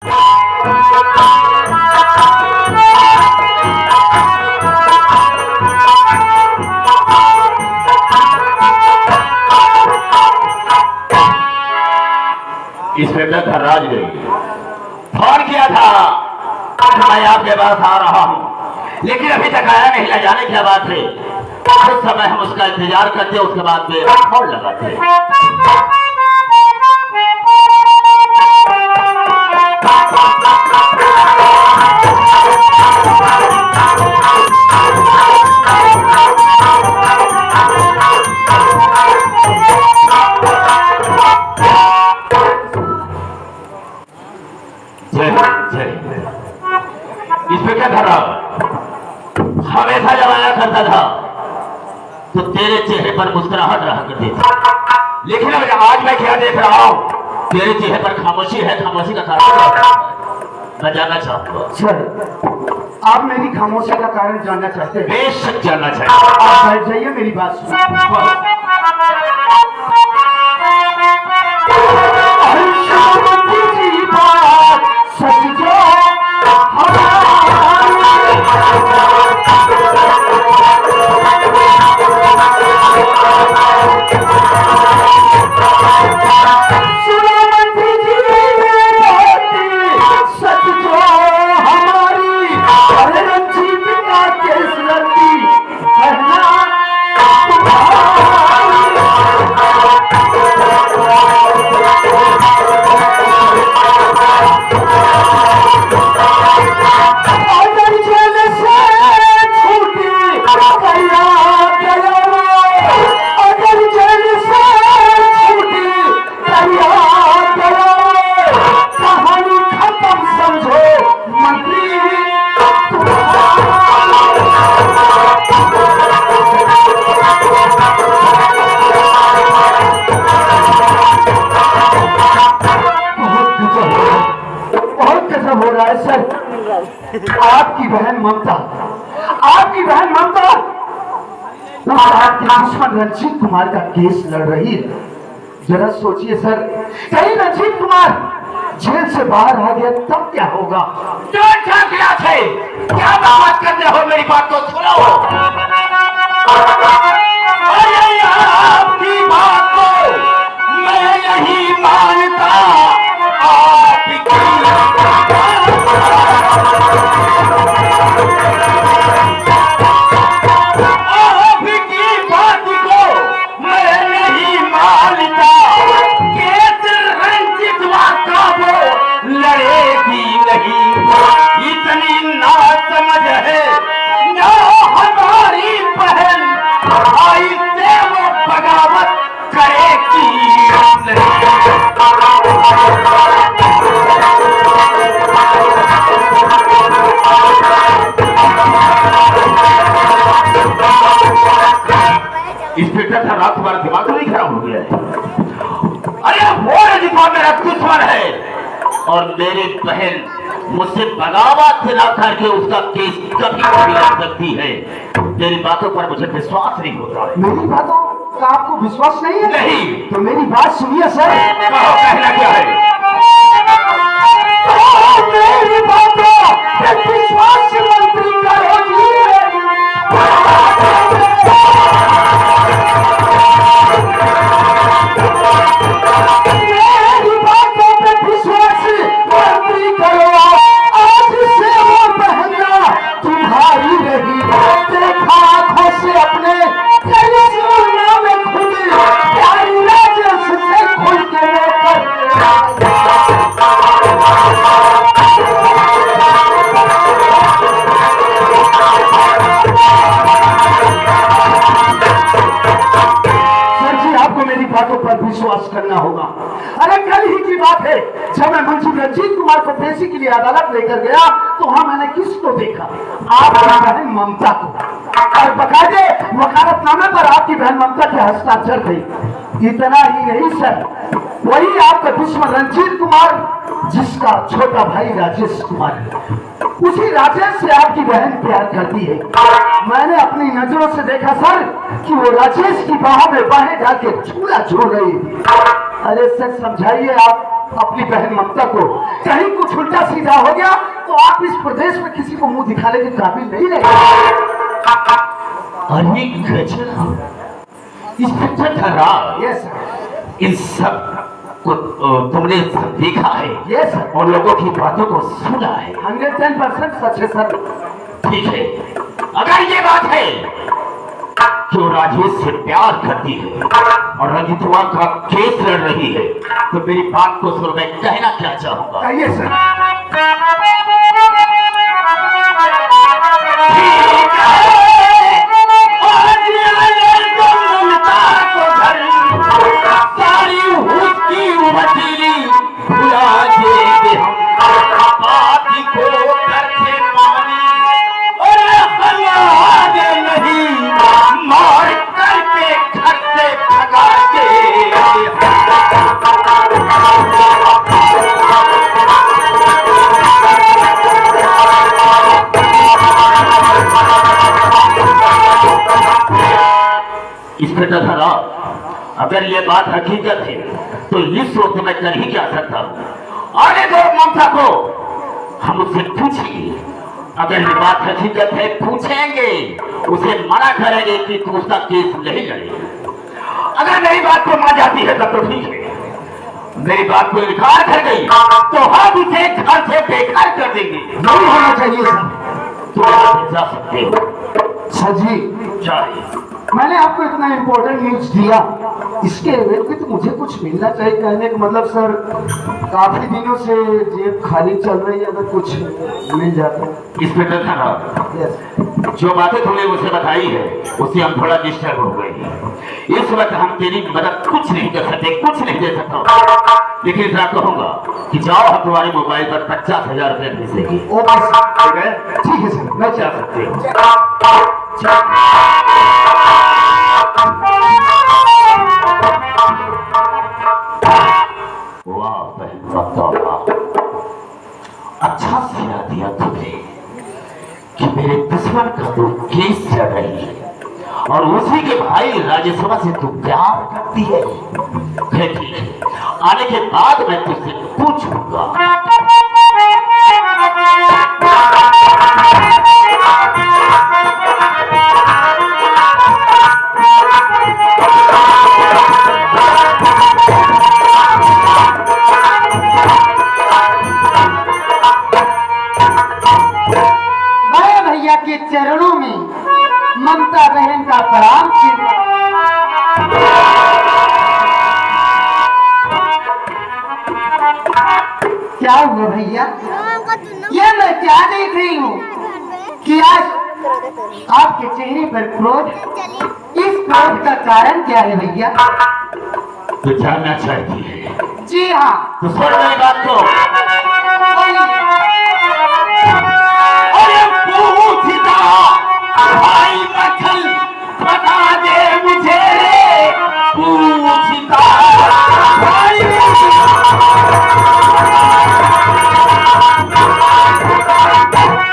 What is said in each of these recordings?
Inspector थर्राज गई phone किया था, मैं आपके पास आ रहा हूं, लेकिन अभी तक आया नहीं। ले जाने क्या बात है? कुछ समय हम उसका इंतजार करते, उसके बाद में फोन लगाते। इंस्पेक्टर थर्राज हमेशा जब आया करता था तो तेरे चेहरे पर मुस्कुराहट रहा करती थी, लेकिन अब आज मैं क्या देख रहा हूं, तेरे चेहरे पर खामोशी है। खामोशी का कारण मैं जानना चाहूंगा। सर, आप मेरी खामोशी का कारण जानना चाहते हैं? बेशक जानना चाहिए। आप बैठ जाइए, मेरी बात सुनिए। आपकी बहन ममता और आपके दुश्मन रंजीत कुमार का केस लड़ रही है। जरा सोचिए सर, कहीं रंजीत कुमार जेल से बाहर आ गया तब क्या होगा? क्या बात करते हो? मेरी बात तो सुनो। आपकी बात को मैं नहीं मानता। इतनी ना समझ है ना हमारी बहन, भाई से वो बगावत करेगी। इंस्पेक्टर था, रात तुम्हारा दिमाग तो नहीं खराब हो गया है? अरे वो रजिस्टर मेरा दुश्मन है और मेरी बहन मुझसे बगावत ना करके उसका केस कभी कभी लग सकती है। तेरी बातों पर मुझे विश्वास नहीं होता है। मेरी बातों का आपको विश्वास नहीं है? नहीं। तो मेरी बात सुनिए सर। कहो, कहना क्या है? मेरी बातों पे विश्वास मंत्री करोगी। मेरी बातों पे विश्वास मंत्री करो। आज से वो बहना तुम्हारी रही। देखा आंखों से अपने कलिजुना में खुद प्यारी राजस से खुल के लेकर बातों पर विश्वास करना होगा। अरे कल ही की बात है, जब मैं मुंशी रंजीत कुमार को पेशी के लिए अदालत लेकर गया तो वहां मैंने किसको देखा? आपकी बहन ममता को, और बकायदे वकालतनामे पर आपकी बहन ममता के हस्ताक्षर थे। इतना ही नहीं सर, वही आपका दुश्मन रंजीत कुमार जिसका छोटा भाई राजेश कुमार है, उसी राजेश से आपकी बहन प्यार करती है। मैंने अपनी नजरों से देखा सर कि वो राजेश की बाहों में बाहें डाल के झूला झूल रही थी। अरे सर समझाइए आप, अपनी बहन ममता को। कहीं कुछ उल्टा सीधा हो गया तो आप इस प्रदेश में किसी को मुंह दिखाने के काबिल नहीं रहे। अरे गजब, इंस्पेक्टर धरा, यस सर। इन सब को तुमने सब देखा है? Yes sir. और लोगों की बातों को सुना है? 110% सच है सर। ठीक है, अगर ये बात है कि वो राजेश से प्यार करती है और रंजितवा का केस लड़ रही है, तो मेरी बात को सुन मैं कहना क्या चाहूंगा। कहिए सर। इंस्पेक्टर साहब, अगर ये बात हकीकत है तो इस वक्त मैं कर ही क्या सकता हूँ। आने दो ममता को, हम उससे पूछेंगे। अगर ये बात हकीकत है पूछेंगे, उसे मना करेंगे कि तू उसका केस नहीं लड़ेगा। अगर मेरी बात को मान जाती है तब तो ठीक है, मेरी बात को इनकार कर गई तो हम उसे घर से बेकार कर देंगे। नहीं होना चाहिए सर। तुम जा सकते हो। सर जी, चाहिए मैंने आपको इतना इम्पोर्टेंट न्यूज दिया, इसके एवज तो मुझे कुछ मिलना चाहिए। कहने का मतलब सर, काफी दिनों से जेब खाली चल रही है, अगर कुछ मिल जाता। इंस्पेक्टर साहब, यस। जो बातें तुमने मुझे बताई है उससे हम थोड़ा डिस्टर्ब हो गए। इस वक्त हम तेरी मदद कुछ नहीं कर सकते, कुछ नहीं दे सकता, लेकिन इतना कहूंगा कि जाओ, हम तुम्हारे मोबाइल पर 50,000 रुपए भेजेंगे। Okay sir. ठीक है? ठीक है सर, मैं जा सकते हो। वाह बहन ममता, अच्छा सिला दिया तुमने कि मेरे दुश्मन का तो केस चल रही है और उसी के भाई राजेश्वरा से तू प्यार करती है। ठीक है, आने के बाद मैं तुझसे पूछूंगा। के चरणों में ममता बहन का प्रणाम चिन्ह। क्या हुआ भैया? ये मैं क्या देख रही हूँ कि आज आपके चेहरे पर क्रोध। इस क्रोध का कारण क्या है भैया? तो जानना चाहती है? जी हाँ। तो सुन मेरी बात को। भाई मक्खन बता दे मुझे, पूछता भाई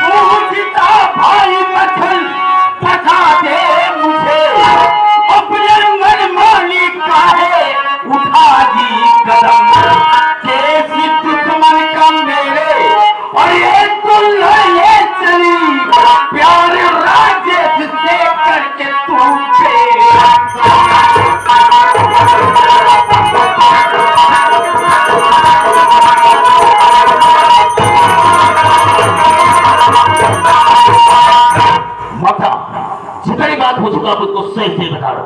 पूछता भाई मक्खन बता दे मुझे, अपने मन मानी का है उठा दी कदम, कैसी दुश्मन का मेरे और ये तुल्ला ये चली प्यार राजेश से करके तुझे। माता, जितनी बात हो चुका मुझको सही से बता रहा,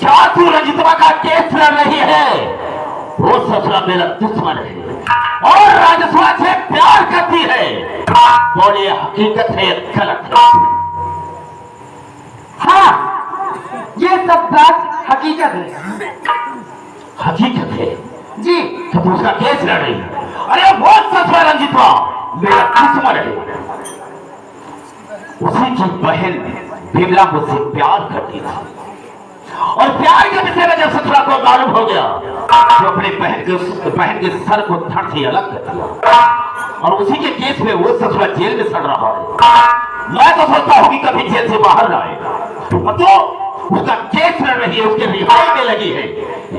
क्या तू रंजितवा का केस लड़ रही है? वो ससुरा मेरा दुश्मन है और राजस्वा से प्यार करती है। बोले हकीकत है या गलत है? हाँ, ये सब बात हकीकत है। हकीकत है जी। तो दूसरा केस लड़ रही है। अरे वो ससुरा रंजितवा मेरा दुश्मन है, उसी की बहन बिमला मुझसे प्यार करती थी और प्यार के विषय में जब ससुरा को मालूम हो गया तो अपने बहन के सर को धड़ से अलग कर दिया और उसी के केस में वो ससुरा जेल में सड़ रहा है। मैं तो सोचता हूँ कि कभी जेल से बाहर ना आएगा, तो उसका केस लड़ रही है, उसके रिहाई में लगी है।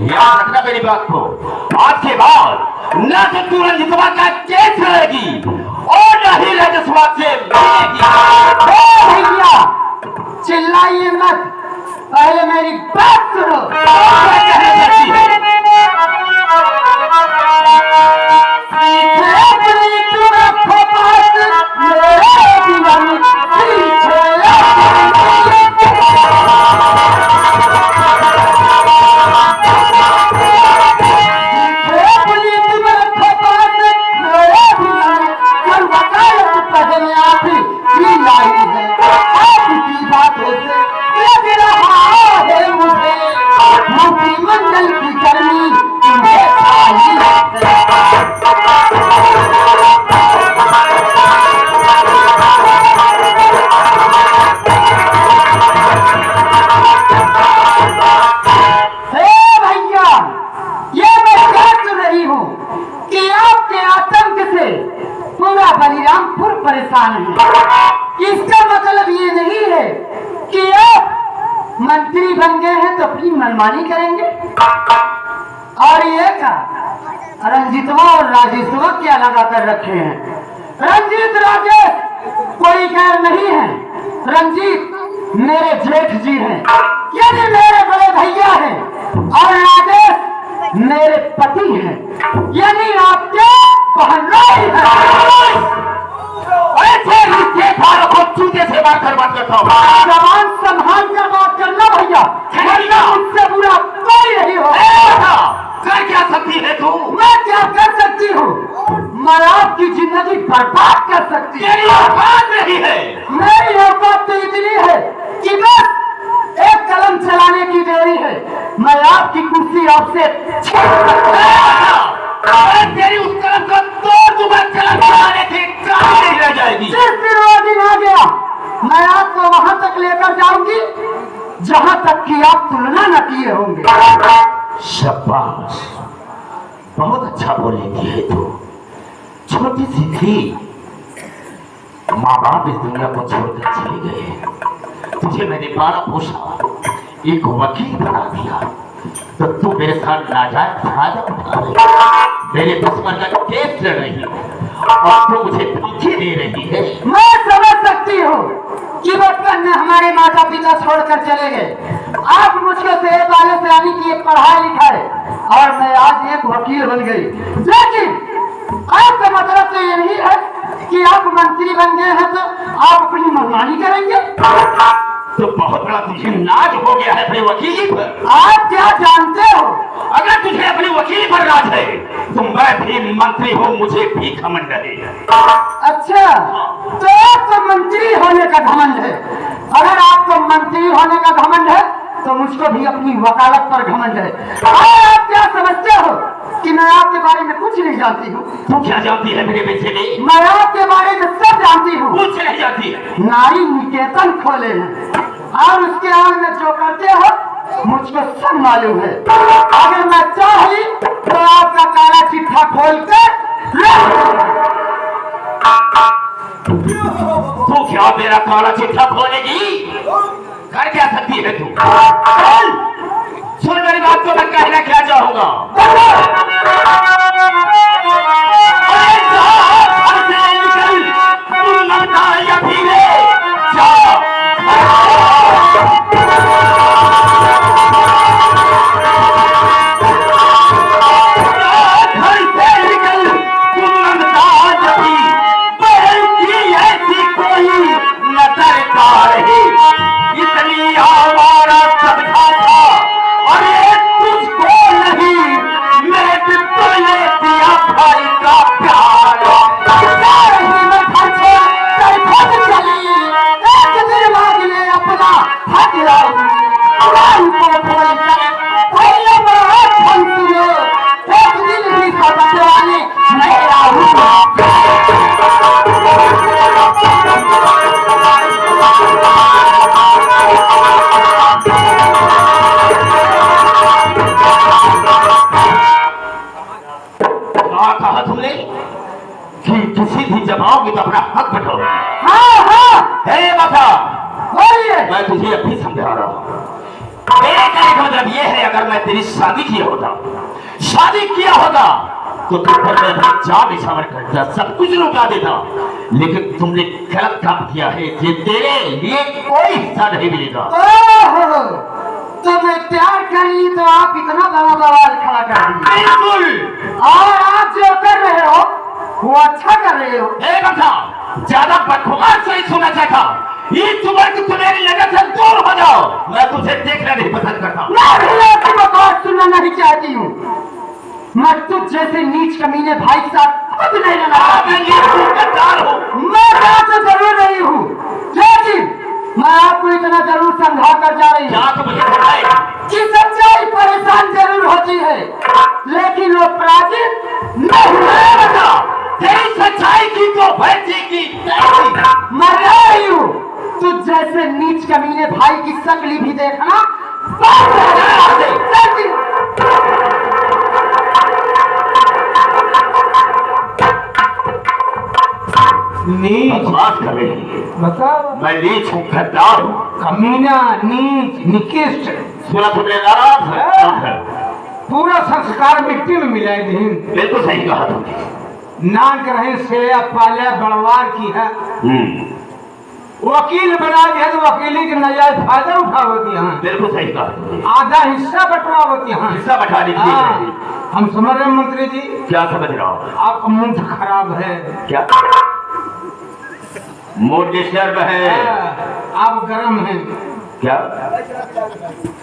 याद रखना मेरी बात को, आज के बाद न तो तू रंजितवा का केस लड़ेगी और न ही रजस्वा से मिलेगी। भैया चिल्लाइए मत, पहले मेरी बात सुनो। मंडल की गर्मी तुम्हें आई भैया, ये मैं कह तो रही हूँ कि आपके आतंक से पूरा बलिरामपुर परेशान है। इसका मतलब ये नहीं है कि आप मंत्री बन गए हैं तो अपनी मनमानी करेंगे। और ये का रंजीतवा और राजेशवा क्या लगा कर रखे हैं? रंजीत राजेश कोई गैर नहीं है। रंजीत मेरे जेठ जी हैं, यानी मेरे बड़े भैया हैं, और राजेश मेरे पति हैं, यानी आपके बहनोई हैं। ऐसे रिश्ते वालों को चूते से बात करता हूँ। जवान संभाल कर बात करना भैया, वरना उससे बुरा कोई नहीं हो। कर क्या सकती है तू? मैं क्या कर सकती हूँ? मैं आपकी जिंदगी बर्बाद कर सकती हूँ। तेरी औकात नहीं है। मेरी औकात तो इतनी है कि बस एक कलम चलाने की देरी है, मैं आपकी कुर्सी आपसे तेरी उस कलम को तोड़ दूंगा। चलाने से कहीं नहीं रह जाएगी। जिस दिन वो दिन आ गया, मैं आपको वहां तक लेकर जाऊंगी जहां तक कि आप तुलना न किए होंगे। शाबाश, बहुत अच्छा बोल लेती है तू। छोटी सी थी, माँ बाप इस दुनिया को छोड़कर चले गए, तुझे मैंने पाला पोसा, एक वकील बना दिया, तो तू मेरे साथ नाजायज फायदा उठा रही, मेरे दुश्मन का केस लड़ रही और तू मुझे धमकी दे रही है। मैं समझ सकती हूँ कि बचपन में हमारे माता पिता छोड़कर चले गए, आप मुझको सेहत वाले से यानी कि पढ़ाई लिखाई, और मैं आज एक वकील बन गई। लेकिन आपका मतलब तो ये नहीं है कि आप मंत्री बन गए हैं तो आप अपनी मनमानी करेंगे। तो बहुत बड़ा तुझे नाज हो गया है अपने वकीली पर। आप क्या जानते हो? अगर तुझे अपनी वकीली पर राज है तो मैं भी मंत्री हूँ, मुझे भी घमंड है। अच्छा, तो आपको मंत्री होने का घमंड है। अगर आपको मंत्री होने का घमंड है तो मुझको भी अपनी वकालत पर घमंड है। और आप क्या समझते हो कि मैं आपके बारे में कुछ नहीं जानती हूँ? तू क्या जानती है मेरे बेटे ने? मैं आपके बारे में सब जानती हूँ। कुछ नहीं जानती है। नारी निकेतन खोले हैं और उसके आड़ में जो करते हो मुझको सब मालूम है। अगर मैं चाही तो आपका काला चिट्ठा खोल कर तू क्या मेरा काला चिट्ठा खोलेगी? कर क्या सकती है तू? चल सुन मेरी बात को, मैं कहना क्या चाहूंगा। किसी भी जमाओगे तो अपना हक बटाओगे। हाँ हाँ, बता, बोलिए। मैं तुझे अभी समझा रहा हूँ। मेरे कहने का मतलब ये है, अगर मैं तेरी शादी किया होता तो तुम पर मैं अपनी जान निछावर करता, सब कुछ लुटा देता, लेकिन तुमने गलत काम किया है। ये तेरे लिए कोई हिस्सा नहीं मिलेगा। ओहो, तो मैं प्यार कर ली तो आप इतना बड़ा बवाल खड़ा कर दिए। बिल्कुल। और आप जो कर रहे हो वो अच्छा कर रहे हो। ए बता, ज्यादा बकवास नहीं सुना चाहता। ये तुम्हारी तो मेरी नजर से दूर हो जाओ। मैं तुझे देखना नहीं पसंद करता। मैं आपकी बकवास सुनना नहीं चाहती हूँ। मैं तुझ जैसे नीच कमीने भाई के साथ खुद नहीं रहना चाहती। गद्दार हूँ। मैं तो जरूर नहीं हूँ, लेकिन मैं आपको इतना जरूर समझा कर जा रही हूँ। क्या तुम मुझे बताए कि सच्चाई परेशान जरूर होती है, लेकिन वो पराजित नहीं बता, तेरी सच्चाई की तो भैंसी की मैं रही हूँ। तुझ जैसे नीच कमीने भाई की शक्ल भी देखना बंद कर दे। नीच बकवास कर रही है। बताओ। मैं नीच हूँ, गद्दार हूँ, कमीना, नीच, निकृष्ट, सुना तुमने नाराज है। पूरा संस्कार मिट्टी में मिलाए दिन। बिल्कुल सही कहा तुमने। नाक रहे से पाले बड़वार की है। वकील बना दिया तो वकीली के नजायज फायदा उठावती हैं। बिल्कुल सही कहा तुमने। आधा हिस्सा बंटवावती हैं। हिस्सा बंटाने की हम समझ रहे हैं मंत्री जी। क्या समझ रहा हो? आपका मुंह खराब है। क्या मूड डिस्टर्ब है? आप गर्म हैं। क्या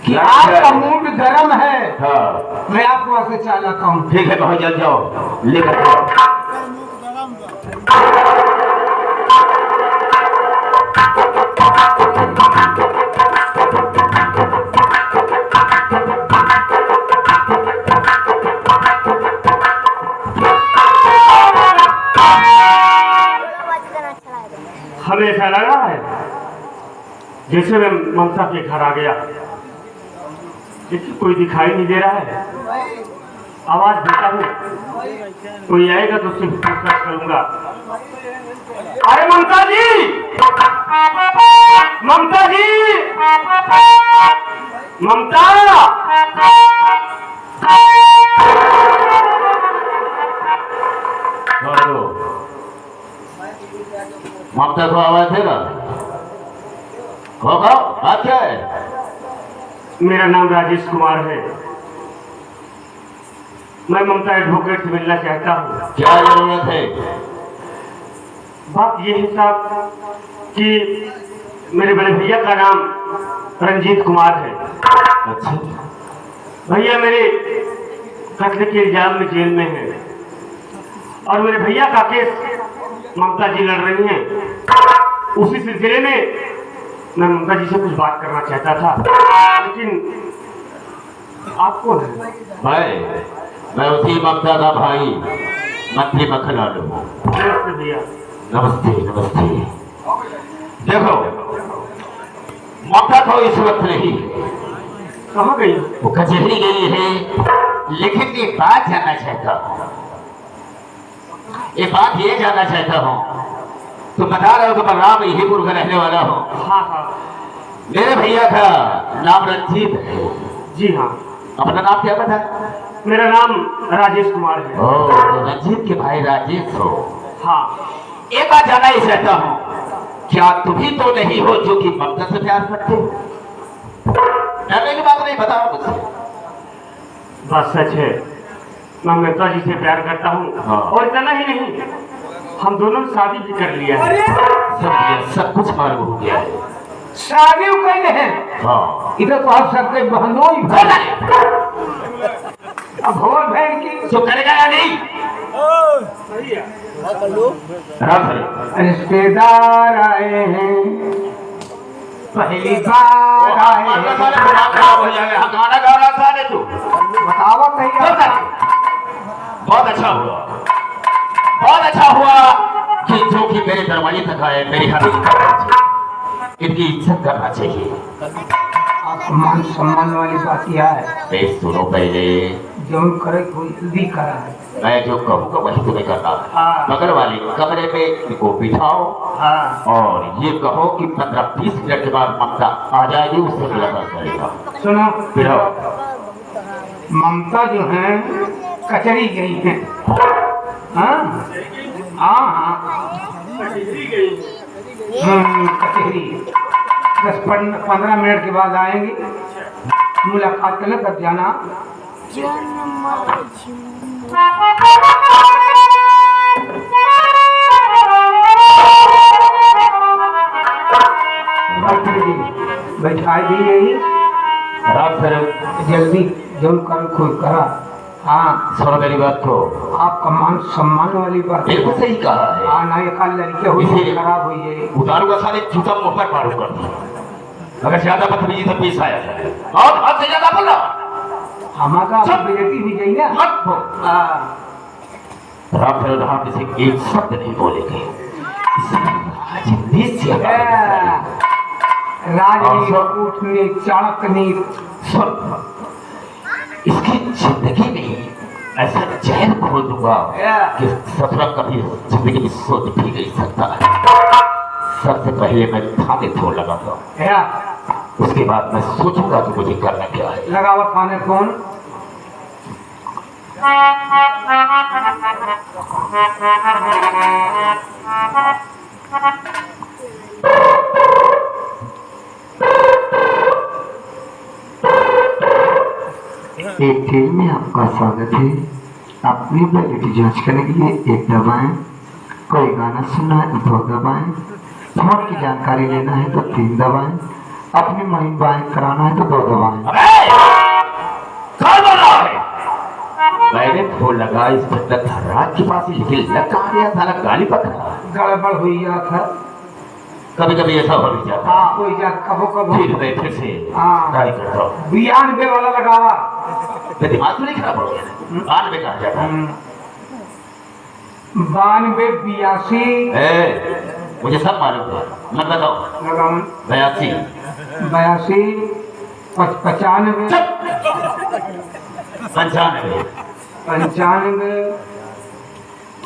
कि आपका मूड गर्म है। हाँ, मैं आपको वैसे चाहता हूँ। ठीक है, बहुत जल्द जाओ, लेकर जाओ। हमें ऐसा लगा है जैसे मैं ममता के घर आ गया, लेकिन कोई दिखाई नहीं दे रहा है। आवाज देता हूँ, कोई आएगा तो उससे पूछताछ करूंगा। अरे ममता जी, ममता जी, ममता। ममता को आवाज देगा? होगा? बात क्या है? मेरा नाम राजेश कुमार है। मैं ममता एडवोकेट से मिलना चाहता हूँ। क्या जरूरत है? बात ये है साहब कि मेरे बड़े भैया का नाम रंजीत कुमार है। अच्छा, भैया मेरे कत्ल के इल्जाम में जेल में है और मेरे भैया का केस ममता जी लड़ रही हैं। उसी सिलसिले में मैं ममता जी से कुछ बात करना चाहता था, लेकिन आप कौन है? मैं उसी ममता का भाई मंत्री मखनलाल हूँ। नमस्ते भैया। नमस्ते नमस्ते। देखो, ममता तो इस वक्त नहीं, कहाँ गई? वो कचहरी गई है, लेकिन एक बात जानना चाहता हूँ। एक बात ये जानना चाहता हूँ, तुम बता रहे हो कि बलराम यहीपुर का रहने वाला हो। हाँ हाँ। मेरे भैया का नाम रंजीत है। जी हाँ। अपना नाम क्या बता? मेरा नाम राजेश कुमार है। ओ, तो रंजीत के भाई राजेश हो। हाँ। एक बात जानना ही चाहता हूँ, क्या तुम ही तो नहीं हो जो कि ममता से प्यार करते हो? डरने की बात नहीं, बताओ मुझसे। बात सच है, मैं ममता जी से प्यार करता हूँ। हाँ। और इतना ही नहीं, हम दोनों ने शादी भी कर लिया है। सब कुछ मालूम हो गया है। शादी कैले हैं? हाँ। इधर तो आप सबके बहनों ही अब हो बहन की तो करेगा या नहीं? रिश्तेदार आए हैं, पहली बार आए हैं। खराब हो जाएगा। गाना गा रहा था ने तू? बतावा कहीं। बहुत अच्छा हुआ, बहुत अच्छा हुआ कि जो कि मेरे दरवाजे तक आए, मेरी हवेली तक, इनकी इज्जत करना चाहिए। आपको मान सम्मान वाली बात यह है, सुनो, पहले जो करे कोई जल्दी करा है। मैं जो कहूँगा वही तुम्हें करना है। हाँ। बगल वाले कमरे में इनको बिठाओ। हाँ। और ये कहो कि 15-20 मिनट के बाद ममता आ जाएगी, उससे मुलाकात करेगा। सुनो, बिठाओ। ममता जो है कचहरी गई है। हाँ हाँ हाँ कचहरी 10-15 मिनट के बाद आएंगी, मुलाकात करने तब जाना। बैठाई दी यही रात फिर जल्दी जो कर कोई करा। हाँ सुनो मेरी बात को, आपका मान सम्मान वाली बात है। बिल्कुल सही कहा है। हाँ ना ये काल लड़के हुई इसीलिए खराब हुई है। उतारूंगा सारे जूता मुंह पर मारूंगा। अगर ज्यादा बदतमीजी से पेश आया है और हद से ज्यादा बोला हमारा बेइज्जती हुई गई ना। मत बोल। हाँ राम फिर किसी एक शब्द नहीं बोलेंगे। राजनीति उठने चाणक्य इसकी जिंदगी में ऐसा जहर खोल दूंगा कि ससुरा कभी जिंदगी में सोच भी नहीं सकता है। सबसे पहले मैं थाने छोड़ लगाता हूँ, उसके बाद मैं सोचूंगा कि मुझे करना क्या है। लगावा थाने कौन? एक खेल में आपका स्वागत है। अपनी ब्लड जांच करने के लिए 1 दबाएं, कोई गाना सुनना है तो 2 दबाएं, फोन की जानकारी लेना है तो 3 दबाएं, अपनी माइंड बाइंड कराना है तो 2 दबाएं। मैंने फोन लगा इस रात के पास ही, लेकिन लगा गया था ना गाली पकड़ा। गड़बड़ हुई था। कभी कभी ऐसा हो भी जाता हाँ कोई जा कबो कबो। फिर मैं फिर से हाँ। ट्राई करता हूँ। 92 वाला लगावा। मैं दिमाग तो नहीं खराब हो गया। 92 कहा जाता है। 92 82 मुझे सब मालूम है। मत बताओ। लगावन 82 82 95 95 95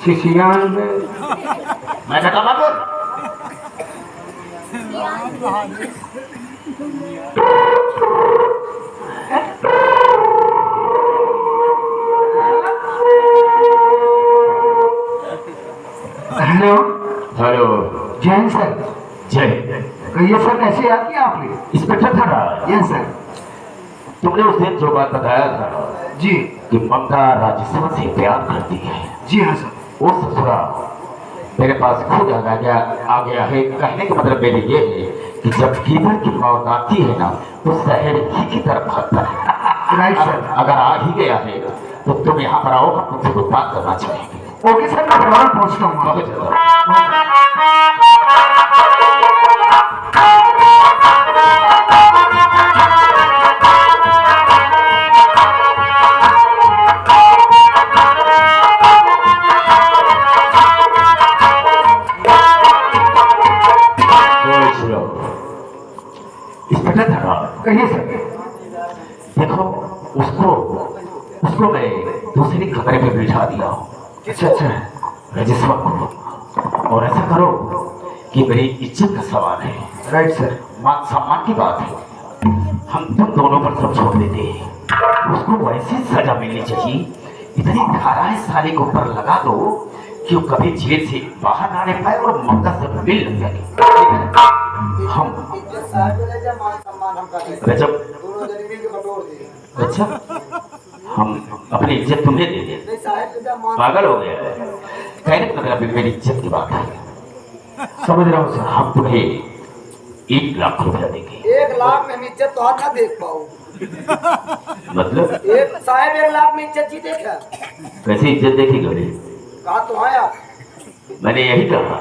96 मैं कहता मत बोल। Hello hello Jain sir. जय। कहिए सर, कैसे याद किया आपने? इंस्पेक्टर था ना? Yes sir. तुमने उस दिन जो बात बताया था जी कि ममता राजेश्वर से प्यार करती है। जी हाँ सर। वो ससुरा मेरे पास खुद आ गया है। कहने का मतलब मेरे ये है कि जब कीधर की मौत आती है ना तो शहर ही की तरफ भागता है। Right sir. अगर आ ही गया है तो तुम यहाँ पर आओ, हम तुमसे कुछ बात करना चाहेंगे। ओके सर, मैं दोबारा पहुँचता हूँ। बहुत ज्यादा। कहिए सर। देखो उसको मैं दूसरी कमरे में बिठा दिया हूँ। अच्छा अच्छा। राजेश्वर को, और ऐसा करो कि मेरी इज्जत का सवाल है। Right sir. मान सम्मान की बात है, हम तुम दोनों पर सब छोड़ देते हैं। उसको वैसी सजा मिलनी चाहिए, इतनी धाराएं साले के ऊपर लगा दो कि वो कभी जेल से बाहर ना रह पाए और ममता से मिल न सके। हम रजब, अच्छा हम अपनी इज्जत तुम्हें दे दें? पागल हो गया है। कहने का मतलब मेरी इज्जत की बात है। समझ रहा हूँ सर। हम तुम्हें 1 लाख रुपया देंगे। 1 लाख में हम इज्जत तो हाथ ना देख पाओ। मतलब एक साहब 1 लाख में इज्जत जी देखा। कैसे इज्जत देखी गई? कहा तो आया। मैंने यही कहा।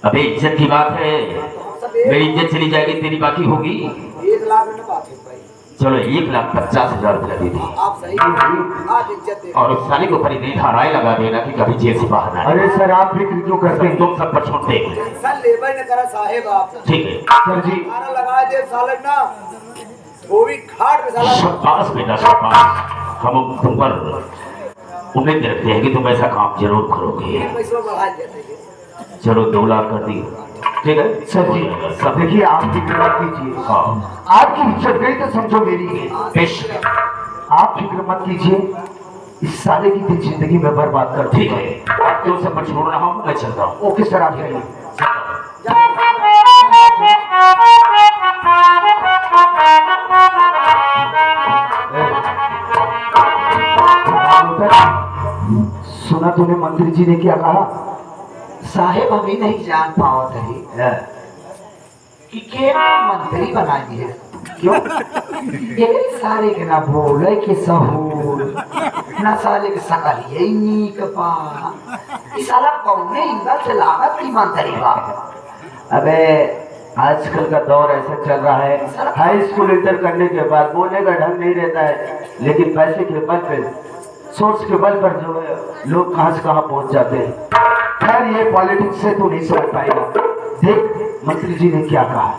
अबे इज्जत की बात है, मेरी इज्जत चली जाएगी, तेरी बाकी होगी। 1 लाख में बात है भाई। चलो 1,50,000 रुपया दे दी। आप सही आप इज्जत दे। और उस साले के ऊपर इतनी धाराएं लगा देना कि कभी जेल से बाहर ना आए। अरे सर, आप फिक्र क्यों करते हैं? तुम सब पर छोड़ते हैं। सर लेबर ने करा साहेब आप ठीक है सर जी। खाना लगा दे सालन ना वो भी खाट में साला। शाबाश बेटा शाबाश। हम तुम पर उम्मीद रखते हैं कि तुम ऐसा काम जरूर करोगे। पैसा बढ़ा देते हैं। चलो 2 लाख कर दिए। ठीक है सर जी, सब देखिए, आप फिक्र मत कीजिए। हाँ आपकी इज्जत गई तो समझो मेरी गई। पेश। आप फिक्र मत कीजिए, इस साले की तेरी जिंदगी में बर्बाद कर ठीक है, तो सब मैं छोड़ रहा हूँ, मैं चलता हूँ। ओके सर, आप जाइए। सुना तूने मंत्री जी ने क्या कहा? साहेब अभी नहीं जान पाओ थे कि के मंत्री बना दिए। क्यों? ये सारे के ना बोले कि सहूर ना साले के सकल यही नीक पा इस साला कौने इंगल से लागत की मंत्री बा। अबे आजकल का दौर ऐसा चल रहा है, हाई स्कूल इंटर करने के बाद बोलने का ढंग नहीं रहता है, लेकिन पैसे के बल पे, सोर्स के बल पर जो है लोग कहां से कहां पहुंच जाते हैं। खैर ये पॉलिटिक्स से तो नहीं समझ पाएगा। देख मंत्री जी ने क्या कहा।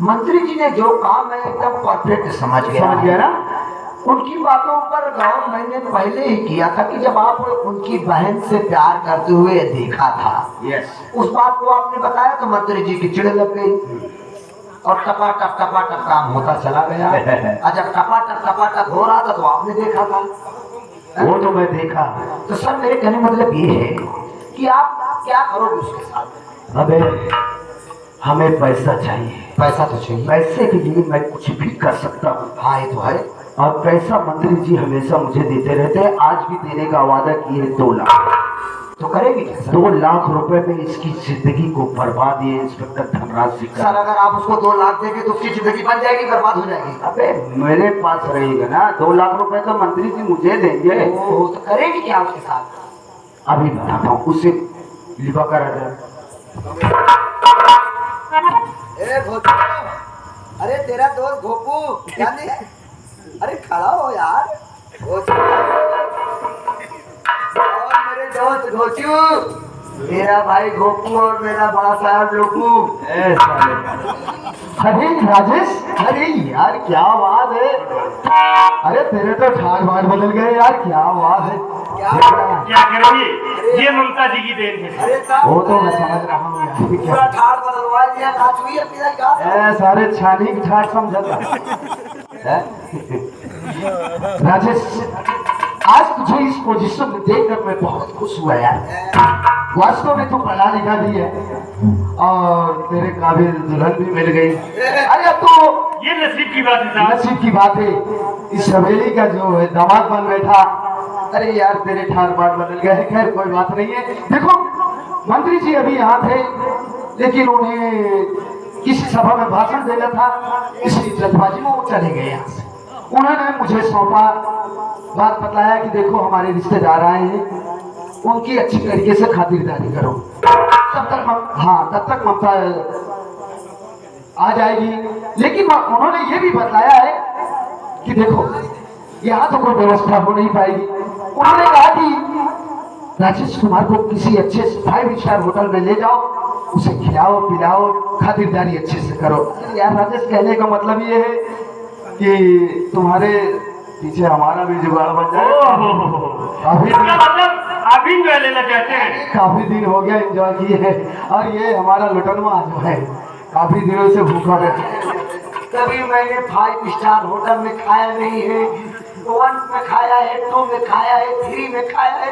मंत्री जी ने जो कहा मैं एकदम परफेक्ट समझ गया ना? उनकी बातों पर गौर मैंने पहले ही किया था कि जब आप उनकी बहन से प्यार करते हुए देखा था, यस, उस बात को आपने बताया तो मंत्री जी की चिड़ लग गई और टपाटप काम होता चला गया। और जब टपाटप हो रहा था तो आपने देखा था। वो तो मैं देखा। तो सर मेरे कहने मतलब ये है कि आप क्या करोगे उसके साथ? अबे हमें पैसा चाहिए। पैसा तो चाहिए। पैसे के लिए मैं कुछ भी कर सकता हूँ। हाँ ये तो है। और पैसा मंत्री जी हमेशा मुझे देते रहते हैं, आज भी देने का वादा किए 2 लाख। तो करेंगे क्या सर? 2 लाख रुपए में इसकी जिंदगी को बर्बाद ये इंस्पेक्टर धनराज जी सर अगर आप उसको 2 लाख देंगे तो उसकी जिंदगी बन जाएगी, बर्बाद हो जाएगी। अबे मेरे पास रहेगा ना 2 लाख रुपए तो मंत्री जी मुझे देंगे। तो करेंगे क्या उसके साथ? अभी बताता हूँ, उसे लिवा कर ए भोजू, अरे तेरा दोस्त गोपू क्या नहीं है? अरे खड़ा हो यार भोजू। और मेरे दोस्त घोचू, मेरा भाई गोपू और मेरा बड़ा साहब लोकू। अरे राजेश, अरे यार क्या बात है। अरे तेरे तो ठाट बाट बदल गए यार, क्या बात है। क्या करेंगे, ये ममता जी की देन है। अरे साहब, वो तो मैं समझ रहा हूँ यार, पूरा ठाड़ बदलवा दिया, नाच हुई अपनी का। सारे छानी की ठाट समझा था। राजेश आज तुझे इस पोजीशन में देखकर मैं बहुत खुश हुआ यार। वास्तव में तू पढ़ा लिखा भी है और तेरे काबिल दुल्हन भी मिल गई। अरे अब तो ये नसीब की बात है साहब। नसीब की बात है, इस हवेली का जो है दामाद बन बैठा। अरे यार तेरे ठार बाट बदल गए। खैर कोई बात नहीं है। देखो मंत्री जी अभी यहाँ थे, लेकिन उन्हें किसी सभा में भाषण देना था, इसलिए जल्दबाजी में वो चले गए यहाँ से। उन्होंने मुझे सौंपा, बात बताया कि देखो हमारे रिश्तेदार आए हैं, उनकी अच्छी तरीके से खातिरदारी करो। तब तक ममता आ जाएगी। लेकिन उन्होंने ये भी बताया है कि देखो यहाँ तो कोई व्यवस्था हो नहीं पाएगी। उन्होंने कहा कि राजेश कुमार को किसी अच्छे 5 स्टार होटल में ले जाओ, उसे खिलाओ पिलाओ, खातिरदारी अच्छे से करो। यार राजेश कहने का मतलब ये है कि तुम्हारे पीछे हमारा भी जुगाड़ बन जाए। इसका मतलब आप भी एंजॉय लेना चाहते हैं। काफी दिन हो गया एंजॉय किए हैं, और ये हमारा लुटनवा जो है काफी दिनों से भूखा रहता। कभी मैंने 5 स्टार होटल में खाया नहीं है, 1 में खाया है, 2 में खाया है, 3 में खाया है,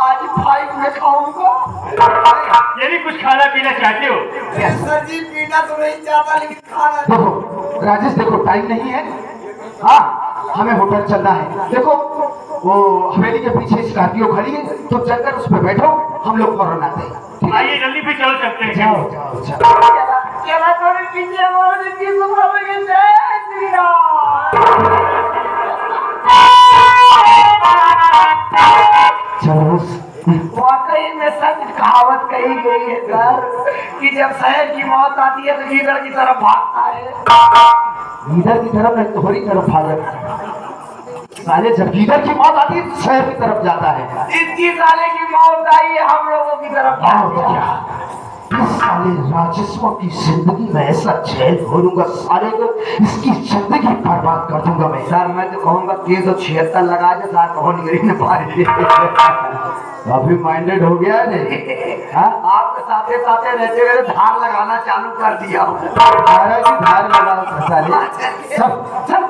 आज 5 में खाऊंगा। ये भी कुछ खाना पीना चाहते हो? सर जी पीना तो नहीं चाहता लेकिन खाना। देखो राजेश, देखो टाइम नहीं है, हाँ हमें होटल चलना है। देखो वो हवेली के पीछे स्कॉर्पियो खड़ी है, तो चलकर उस पर बैठो, हम लोग फौरन आते हैं। आइए जल्दी पे चलो, चलते हैं। जाओ जाओ जाओ। चला तोरे पीछे और की सुबह में जय श्री राम। चलो वाकई में सच कहावत कही गई है सर कि जब शहर की मौत आती है तो गीदड़ की तरफ भागता है। गीदड़ की तरफ नहीं, तुम्हारी तरफ भागा। साले जब गीदड़ की मौत आती है तो शहर की तरफ जाता है। इतनी साले की मौत आई है हम लोगों की तरफ और क्या, इस साले राजस्व की जिंदगी में ऐसा झेल भरूंगा साले को, इसकी जिंदगी बर्बाद कर दूंगा मैं। सर मैं तो कहूँगा 376 लगा दे, सार कहो निगरी न पाए। अभी माइंडेड हो गया है। हाँ? आपके साथे साथे रहते हुए धार लगाना चालू कर दिया हूँ। धारा की धार लगा साले सब। चल